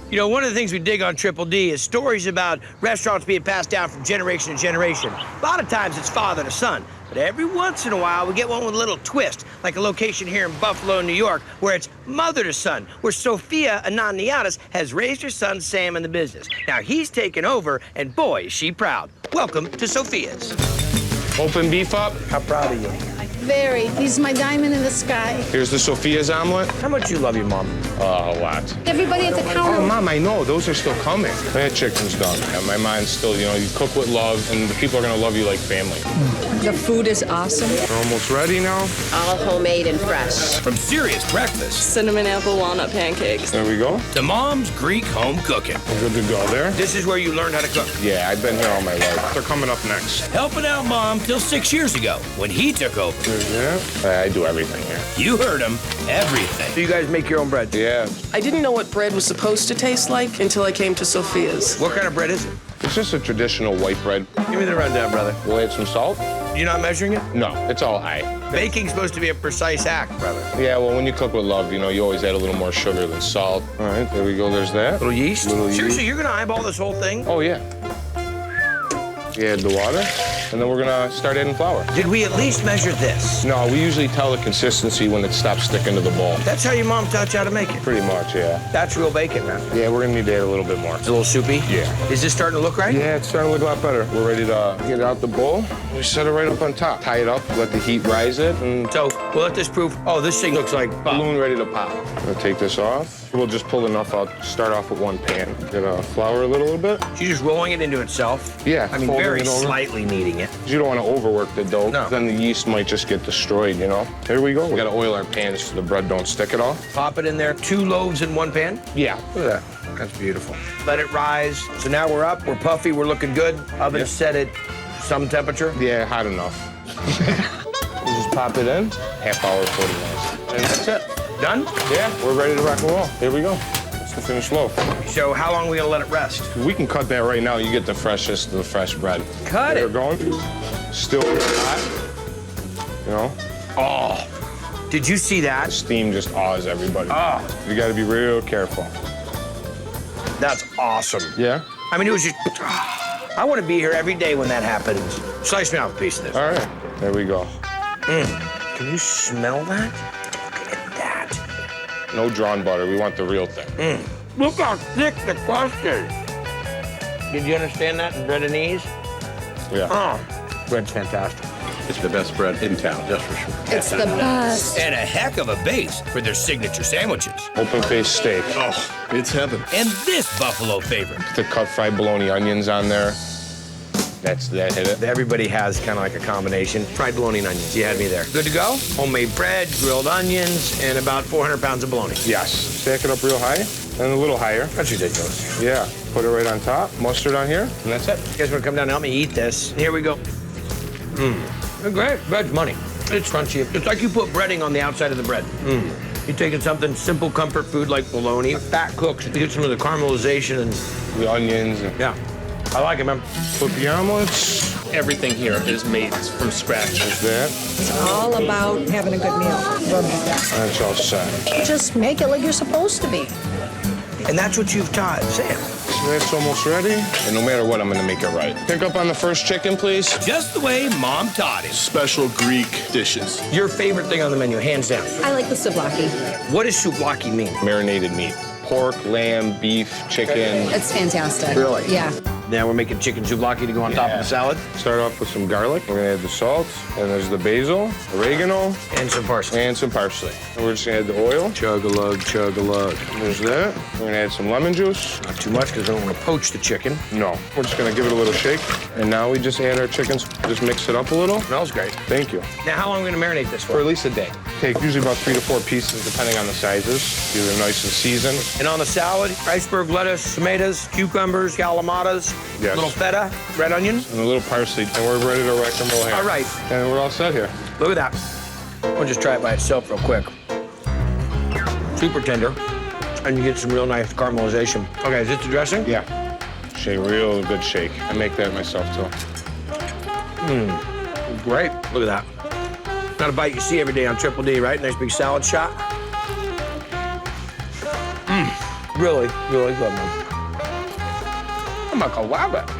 You know, one of the things we dig on Triple D is stories about restaurants being passed down from generation to generation. A lot of times it's father to son, but every once in a while we get one with a little twist, like a location here in Buffalo, New York, where it's mother to son, where Sophia Ananiatis has raised her son Sam in the business. Now he's taken over, and boy, is she proud. Welcome to Sophia's. Open beef up. How proud are you? Very. He's my diamond in the sky. Here's the Sophia's omelet. How much you love your mom? Oh, a lot. Everybody at the counter. Oh, Mom, I know. Those are still coming. That chicken's done. And my mind's still, you cook with love, and the people are going to love you like family. The food is awesome. We're almost ready now. All homemade and fresh. From serious breakfast Cinnamon apple walnut pancakes. There we go. to mom's Greek home cooking. We're good to go there. This is where you learned how to cook. Yeah, I've been here all my life. They're coming up next. Helping out mom till 6 years ago when he took over. There's that. I do everything here. You heard him, everything. So you guys make your own bread? Yeah. I didn't know what bread was supposed to taste like until I came to Sophia's. What kind of bread is it? It's just a traditional white bread. Give me the rundown, brother. We'll add some salt. You're not measuring it? No, it's all high. Baking's supposed to be a precise act, brother. Yeah, well, when you cook with love, you always add a little more sugar than salt. All right, there we go. There's that. Little yeast? Little Seriously, yeast. you're gonna eyeball this whole thing? Oh, yeah. You add the water, and then we're gonna start adding flour. Did we at least measure this? No, we usually tell the consistency when it stops sticking to the bowl. That's how your mom taught you how to make it. Pretty much, yeah. That's real bacon, man. Yeah, we're gonna need to add a little bit more. It's a little soupy? Yeah. Is this starting to look right? Yeah, it's starting to look a lot better. We're ready to get it out the bowl. We set it right up on top. Tie it up, let the heat rise it, and So we'll let this proof. Oh, this thing looks like balloon ready to pop. We'll take this off. We'll just pull enough out, start off with one pan. Get flour a little bit. She's just rolling it into itself. Yeah, I mean, folding very it over. slightly kneading it. You don't want to overwork the dough. No. Then the yeast might just get destroyed, Here we go. We gotta oil our pans so the bread don't stick at all. Pop it in there. 2 loaves in one pan. Yeah. Look at that. That's beautiful. Let it rise. So now we're up. We're puffy. We're looking good. Oven set at some temperature. Yeah, hot enough. We'll just pop it in. Half hour, 40 minutes. And that's it. Done? Yeah, we're ready to rock and roll. Here we go. It's the finished loaf. So how long are we gonna let it rest? We can cut that right now. You get the freshest of the fresh bread. Cut There it. we're going. Still really hot. Oh, did you see that? Steam just awes everybody. Oh, You gotta be real careful. that's awesome. Yeah? I mean, it was just, I want to be here every day when that happens. Slice me off a piece of this. All right. There we go. Can you smell that? Look at that. No drawn butter. We want the real thing. Look how thick the crust is. Did you understand that in Breadanese? Yeah. Oh, bread's fantastic. It's the best bread in town, just for sure. It's the best. And a heck of a base for their signature sandwiches. Open-faced steak. Oh, it's heaven. And this buffalo favorite. The cut fried bologna onions on there. That hit it. Everybody has kind of like a combination. Fried bologna and onions. You had me there. Good to go? Homemade bread, grilled onions, and about 400 pounds of bologna. Yes. Stack it up real high and a little higher. That's ridiculous. Yeah. Put it right on top. Mustard on here, and that's it. You guys want to come down and help me eat this? Here we go. Great. Bread's money. It's crunchy. It's like you put breading on the outside of the bread. You're taking something simple comfort food like bologna. Fat cooks to get some of the caramelization and The onions. And yeah. I like it, man. put the omelets. Everything here is made from scratch. There's that. It's all about having a good meal. That's all set. Just make it like you're supposed to be. And that's what you've taught Sam. So that's almost ready. And no matter what, I'm gonna make it right. Pick up on the first chicken, please. Just the way Mom taught him. Special Greek dishes. Your favorite thing on the menu, hands down. I like the souvlaki. What does souvlaki mean? Marinated meat. Pork, lamb, beef, chicken. It's fantastic. Really? Yeah. Now we're making chicken souvlaki to go on top of the salad. Start off with some garlic. We're gonna add the salt, and there's the basil, oregano, And some parsley. and some parsley. And we're just gonna add the oil. Chug-a-lug, chug-a-lug. There's that. We're gonna add some lemon juice. Not too much because I don't want to poach the chicken. No, we're just gonna give it a little shake. And now we just add our chickens. Just mix it up a little. Smells great. Thank you. Now, how long are we going to marinate this For for? at least a day. Take usually about 3 to 4 pieces, depending on the sizes. Get them nice and seasoned. And on the salad, iceberg lettuce, tomatoes, cucumbers, calamatas, Yes. little feta, red onion. And a little parsley. And we're ready to rock and roll here. All right. And we're all set here. Look at that. I'll just try it by itself real quick. Super tender. And you get some real nice caramelization. Okay, is this the dressing? Yeah. Shake, real good shake. I make that myself too. Great. Look at that. Not a bite you see every day on Triple D, right? Nice big salad shot. Really, really good, man. I'm not gonna lie about it.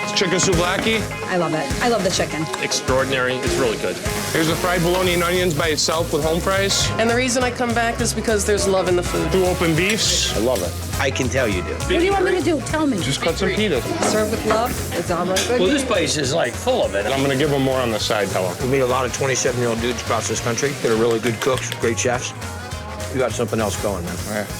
It's chicken souvlaki. I love it. I love the chicken. Extraordinary. It's really good. Here's the fried bologna and onions by itself with home fries. And the reason I come back is because there's love in the food. 2 open beefs. I love it. I can tell you do. What do you want me to do? Tell me. Just cut some pitas. Served with love. It's all right. Good. Well, this place is like full of it. And I'm gonna give them more on the side, tell them. We meet a lot of 27-year-old dudes across this country that are really good cooks, great chefs. You got something else going, man.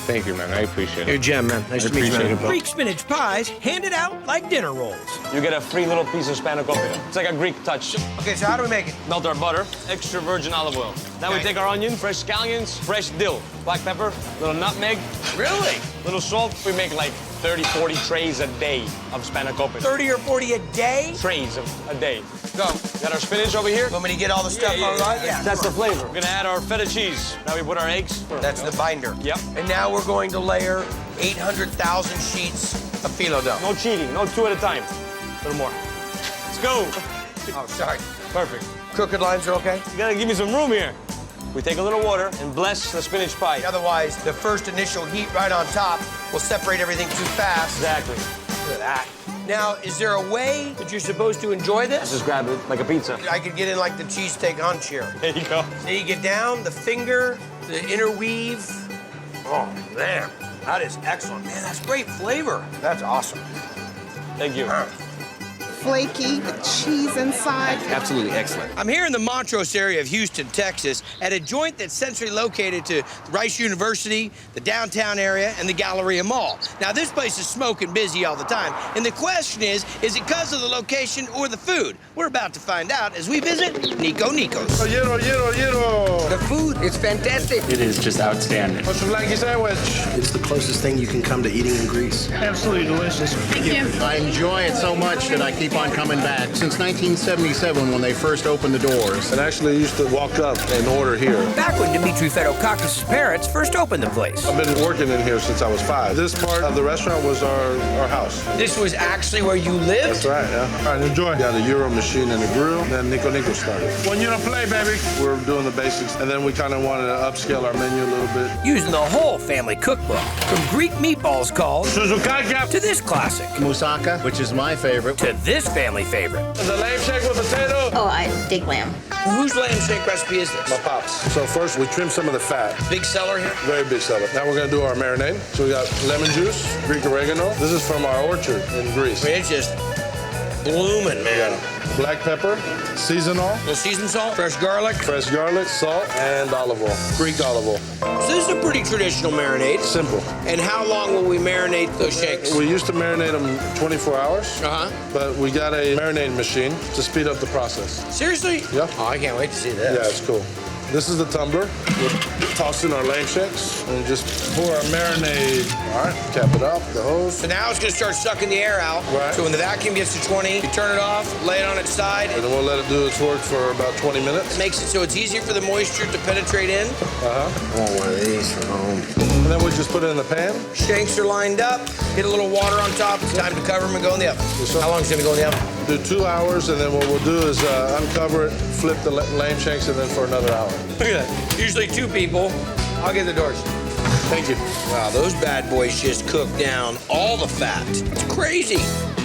Thank you, man. I appreciate You're a it. gem, man. Nice to meet you, appreciate man. it. Greek spinach pies handed out like dinner rolls. You get a free little piece of spanakopita. It's like a Greek touch. Okay, so how do we make it? Melt our butter, extra virgin olive oil. Now we Okay. take our onion, fresh scallions, fresh dill, black pepper, little nutmeg, Really? little salt. We make like 30, 40 trays a day of spanakopita. 30 or 40 a day? Trays a day. Go. Got our spinach over here. Want me to get all the stuff on right? Yeah. That's the flavor. We're gonna add our feta cheese. Now we put our eggs. That's the binder. Yep. And now we're going to layer 800,000 sheets of phyllo dough. No cheating. No 2 at a time. A little more. Let's go. Oh, sorry. Perfect. Crooked lines are okay? You gotta give me some room here. We take a little water and bless the spinach pie. Otherwise, the first initial heat right on top will separate everything too fast. Exactly. Look at that. Now, is there a way that you're supposed to enjoy this? Just grab it like a pizza. I could get in like the cheesesteak hunch here. There you go. So you get down, the finger, the inner weave. Oh, man, that is excellent. Man, that's great flavor. That's awesome. Thank you. Flaky with cheese inside. Absolutely excellent. I'm here in the Montrose area of Houston, Texas, at a joint that's centrally located to Rice University, the downtown area, and the Galleria Mall. Now, this place is smoking busy all the time, and the question is it because of the location or the food? We're about to find out as we visit Nikos. The food is fantastic. It is just outstanding. What's the flaky sandwich? It's the closest thing you can come to eating in Greece. Absolutely delicious. Thank you. I enjoy it so much that I keep on coming back. Since 1977, when they first opened the doors. And actually used to walk up and order here. Back when Dimitri Fedokakis' parents first opened the place. I've been working in here since I was 5. This part of the restaurant was our house. This was actually where you lived? That's right, yeah. All right, enjoy. Got a Euro machine and a grill. Then Niko started. 1 euro play, baby. We're doing the basics. And then we kind of wanted to upscale our menu a little bit. Using the whole family cookbook, from Greek meatballs called Suzukaka. to this classic, Musaka, which is my favorite. to this family favorite. The lamb shake with potato. Oh, I dig lamb. Whose lamb steak recipe is this? My pops. So first we trim some of the fat. Big seller here? Very big seller. Now we're gonna do our marinade. So we got lemon juice, Greek oregano. This is from our orchard in Greece. I mean, it's just blooming, man. Black pepper, seasonal, A little seasoned salt, fresh garlic. fresh garlic, salt, and olive oil. Greek olive oil. So this is a pretty traditional marinade. Simple. And how long will we marinate those shakes? We used to marinate them 24 hours, Uh-huh. but we got a marinating machine to speed up the process. Seriously? Yeah. Oh, I can't wait to see this. Yeah, it's cool. This is the tumbler. We'll toss in our lamb shakes and just pour our marinade. All right, cap it up, the hose. So now it's gonna start sucking the air out. Right. So when the vacuum gets to 20, you turn it off, lay it on its side. And then we'll let it do its work for about 20 minutes. It makes it so it's easier for the moisture to penetrate in. Uh-huh. I want one of these for home. And then we just put it in the pan. Shanks are lined up. Get a little water on top. It's time to cover them and go in the oven. How long is it gonna go in the oven? Do 2 hours, and then what we'll do is uncover it, flip the lamb shanks, and then for another hour. Look at that. Usually 2 people. I'll get the doors. Thank you. Wow, those bad boys just cook down all the fat. It's crazy.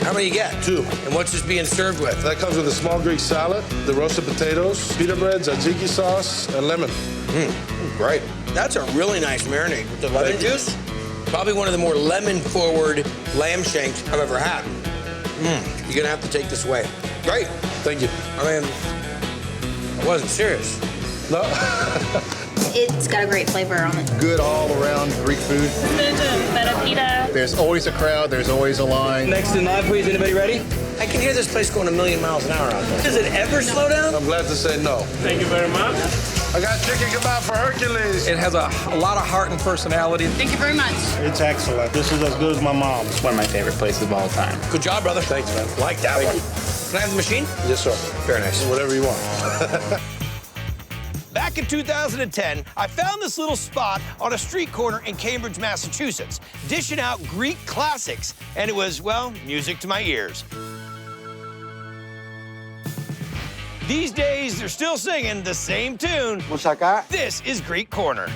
How many you get? 2. And what's this being served with? That comes with a small Greek salad, the roasted potatoes, pita bread, tzatziki sauce, and lemon. Great. That's a really nice marinade with the lemon juice. Probably one of the more lemon-forward lamb shanks I've ever had. You're gonna have to take this away. Great. Thank you. I mean, I wasn't serious. No. It's got a great flavor on it. Good all around Greek food. There's always a crowd, there's always a line. Next in line, please. Anybody ready? I can hear this place going a million miles an hour out there. Does it ever slow down? I'm glad to say no. Thank you very much. I got chicken kebab for Hercules. It has a lot of heart and personality. Thank you very much. It's excellent. This is as good as my mom's. It's one of my favorite places of all time. Good job, brother. Thanks, man. Like that one. Can I have the machine? Yes, sir. Very nice. Whatever you want. Back in 2010, I found this little spot on a street corner in Cambridge, Massachusetts, dishing out Greek classics, and it was, well, music to my ears. These days, they're still singing the same tune. Musaka. This is Greek Corner.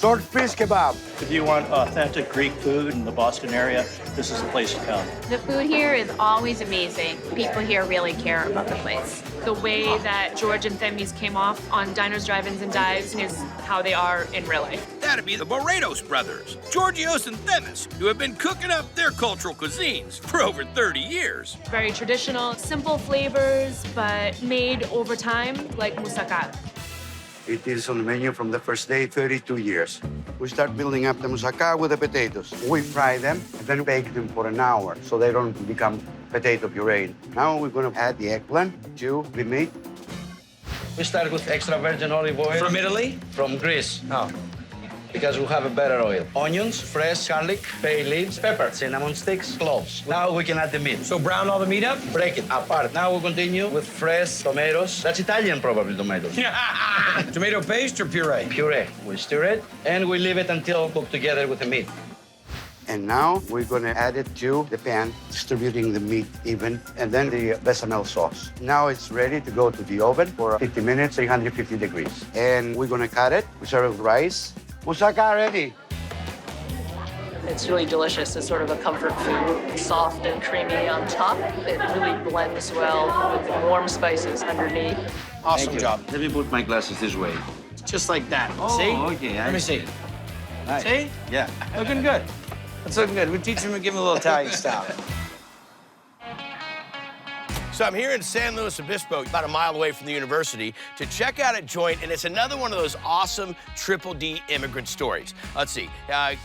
Swordfish kebab. If you want authentic Greek food in the Boston area, this is the place to come. The food here is always amazing. People here really care about the place. The way that George and Themis came off on diners, drive-ins, and dives is how they are in real life. That'd be the Barretos brothers, Georgios and Themis, who have been cooking up their cultural cuisines for over 30 years. Very traditional, simple flavors, but made over time, like musaka. It is on the menu from the first day, 32 years. We start building up the musaka with the potatoes. We fry them and then bake them for an hour so they don't become potato puree. Now we're gonna add the eggplant to the meat. We start with extra virgin olive oil. From Italy? From Greece. Oh. Because we have a better oil. Onions, fresh garlic, bay leaves, pepper, cinnamon sticks, cloves. Now we can add the meat. So brown all the meat up? Break it apart. Now we continue with fresh tomatoes. That's Italian, probably, tomatoes. Tomato paste or puree? Puree. We stir it, and we leave it until cooked together with the meat. And now we're gonna add it to the pan, distributing the meat even, and then the bechamel sauce. Now it's ready to go to the oven for 50 minutes, 350 degrees. And we're gonna cut it. We serve it with rice. Musaka ready. It's really delicious. It's sort of a comfort food, soft and creamy on top. It really blends well with the warm spices underneath. Awesome job. Let me put my glasses this way. Just like that. Oh, see? okay. Let me see. Nice. See? Yeah. Looking good. That's looking good. We teach him and give him a little Italian style. So I'm here in San Luis Obispo, about a mile away from the university, to check out a joint, and it's another one of those awesome Triple D immigrant stories. Let's see.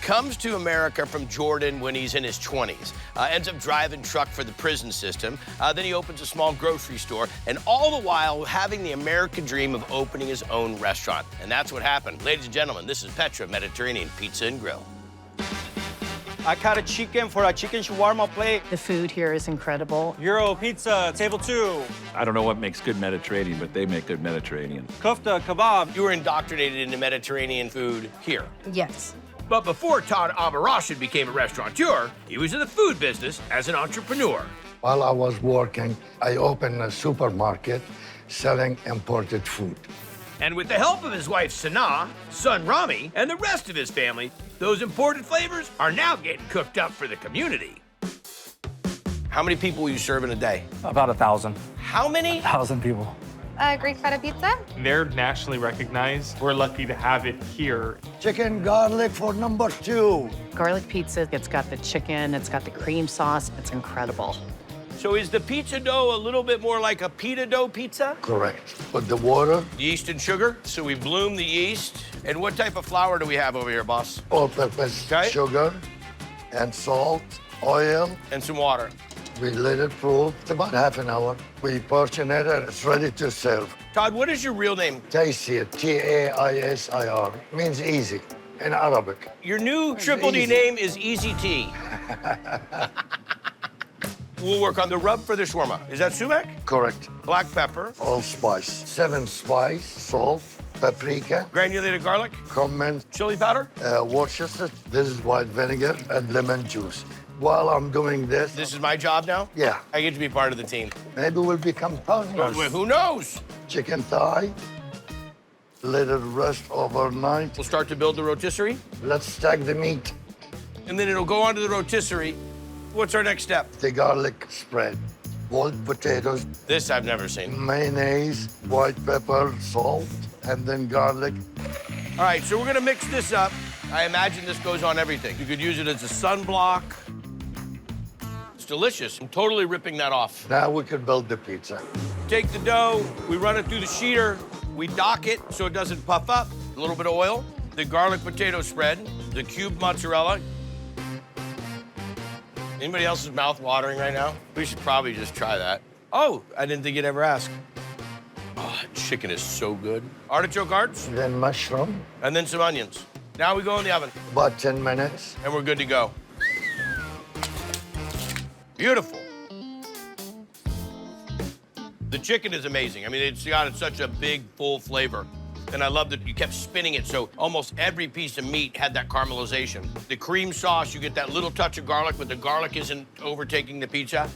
Comes to America from Jordan when he's in his 20s. Ends up driving truck for the prison system. Then he opens a small grocery store, and all the while having the American dream of opening his own restaurant. And that's what happened. Ladies and gentlemen, this is Petra Mediterranean Pizza and Grill. I cut a chicken for a chicken shawarma plate. The food here is incredible. Euro pizza, table 2. I don't know what makes good Mediterranean, but they make good Mediterranean. Kofta, kebab. You were indoctrinated into Mediterranean food here. Yes. But before Todd Abarashin became a restaurateur, he was in the food business as an entrepreneur. While I was working, I opened a supermarket selling imported food. And with the help of his wife, Sanaa, son Rami, and the rest of his family, those imported flavors are now getting cooked up for the community. How many people will you serve in a day? About 1,000. How many? 1,000 people. Greek feta pizza. They're nationally recognized. We're lucky to have it here. Chicken garlic for number 2. Garlic pizza, it's got the chicken, it's got the cream sauce. It's incredible. So is the pizza dough a little bit more like a pita dough pizza? Correct. Put the water. Yeast and sugar. So we bloom the yeast. And what type of flour do we have over here, boss? All-purpose sugar and salt, oil. And some water. We let it cool. It's about half an hour. We portion it and it's ready to serve. Todd, what is your real name? Taisir, T-A-I-S-I-R. Means easy in Arabic. Your new Triple D name is Easy T. We'll work on the rub for the shawarma. Is that sumac? Correct. Black pepper. Allspice. 7 spice, salt, paprika. Granulated garlic. Cumin. Chili powder. Worcestershire. This is white vinegar and lemon juice. While I'm doing this... This is my job now? Yeah. I get to be part of the team. Maybe we'll become partners. Well, who knows? Chicken thigh. Let it rest overnight. We'll start to build the rotisserie. Let's stack the meat. And then it'll go onto the rotisserie. What's our next step? The garlic spread. Boiled potatoes. This I've never seen. Mayonnaise, white pepper, salt, and then garlic. All right, so we're gonna mix this up. I imagine this goes on everything. You could use it as a sunblock. It's delicious. I'm totally ripping that off. Now we can build the pizza. Take the dough, we run it through the sheeter, we dock it so it doesn't puff up. A little bit of oil, the garlic potato spread, the cubed mozzarella. Anybody else's mouth watering right now? We should probably just try that. Oh, I didn't think you'd ever ask. Oh, chicken is so good. Artichoke hearts. Then mushroom. And then some onions. Now we go in the oven. About 10 minutes. And we're good to go. Beautiful. The chicken is amazing. I mean, it's got such a big, full flavor. And I love that you kept spinning it, so almost every piece of meat had that caramelization. The cream sauce, you get that little touch of garlic, but the garlic isn't overtaking the pizza.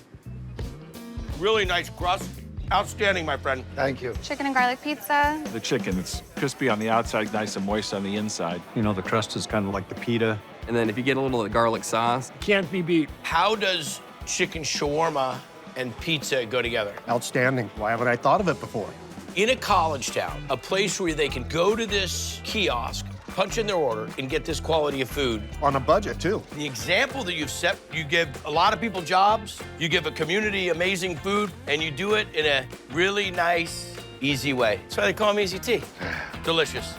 Really nice crust. Outstanding, my friend. Thank you. Chicken and garlic pizza. The chicken, it's crispy on the outside, nice and moist on the inside. You know, the crust is kind of like the pita. And then if you get a little of the garlic sauce, Can't be beat. How does chicken shawarma and pizza go together? Outstanding. Why haven't I thought of it before? In a college town, a place where they can go to this kiosk, punch in their order, and get this quality of food. On a budget, too. The example that you've set, you give a lot of people jobs, you give a community amazing food, and you do it in a really nice, easy way. That's why they call them Easy Tea. Delicious.